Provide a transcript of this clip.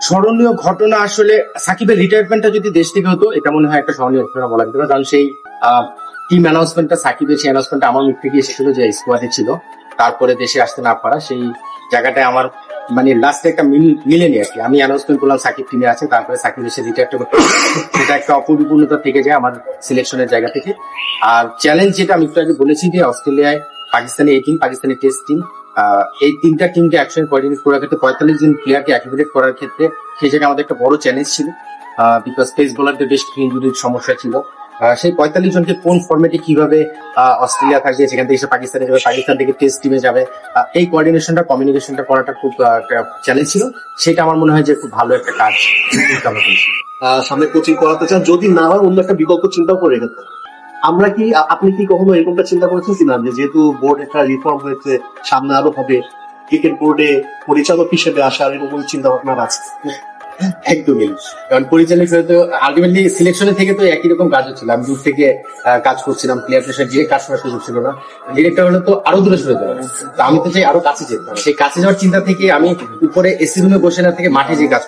স্মরণীয় ঘটনা আসলে সাকিবের রিটায়ারমেন্টটা যদি দেশ থেকে হতো এটা মনে হয় একটা স্মরণীয় ঘটনা বলা যেতে পারে। কারণ সেই টিম অ্যানাউন্সমেন্টটা সাকিবের সেই অ্যানাউন্সমেন্টটা আমার মুখ থেকে এসেছিল যে স্কোয়াডে ছিল, তারপরে দেশে আসতে না পারা সেই জায়গাটায় আমার মানে লাস্টে একটা মিলেনি আর কি। আমি অ্যানাউন্সমেন্ট করলাম সাকিব টিমে আছে, তারপরে সাকিব এসে রিটায়ারটা করতে, সেটা একটা অপরিপূর্ণতা থেকে যায় আমার সিলেকশনের জায়গা থেকে। আর চ্যালেঞ্জ যেটা আমি একটু আগে বলেছি যে অস্ট্রেলিয়ায় পাকিস্তানি এই টিম, পাকিস্তানি টেস্ট টিম, এই তিনটা টিমকে একসঙ্গে কোঅর্ডিনেট করার ক্ষেত্রে 45 জন প্লেয়ারকে অ্যাকুমুলেট করার ক্ষেত্রে সেই জায়গায় আমাদের একটা বড় চ্যালেঞ্জ ছিল, বিকজ পেস বোলারদের বেশ কিছু ইনজুরির সমস্যা ছিল। সেই 45 জনকে কোন ফরম্যাটে কিভাবে অস্ট্রেলিয়া থাকবে, সেখান থেকে এসে পাকিস্তানে যাবে, পাকিস্তান থেকে টেস্ট টিমে যাবে, এই কোঅর্ডিনেশনটা কমিউনিকেশনটা করাটা খুব চ্যালেঞ্জ ছিল। সেটা আমার মনে হয় যে খুব ভালো একটা কাজ আমরা করেছি। সামনে কোচিং করাতে চান, যদি না হয় অন্য একটা বিকল্প চিন্তাও করে রেখেছেন। আমরা কি আপনি কি কখনো এরকমটা চিন্তা করেছেন কিনা যে যেহেতু বোর্ড একটা রিফর্ম হয়েছে, সামনে আরো হবে, ক্রিকেট বোর্ডে পরিচালক হিসেবে আসার এরকম চিন্তা ভাবনা আছে? একদমই, কারণ পরিচালক হয়তো আলটিমেটলি সিলেকশনের থেকে তো একই রকম কাজ হচ্ছিল। আমি দূর থেকে কাজ করছিলাম, প্লেয়ারদের সাথে ডিরেক্ট কাজ করার সুযোগ ছিল না। ডিরেক্টর হলে তো আরো দূরে সরে যাবে, তো আমি তো চাই আরো কাছে যেতে। সেই কাছে যাওয়ার চিন্তা থেকে আমি উপরে এসি রুমে বসে না থেকে মাঠে যে কাজ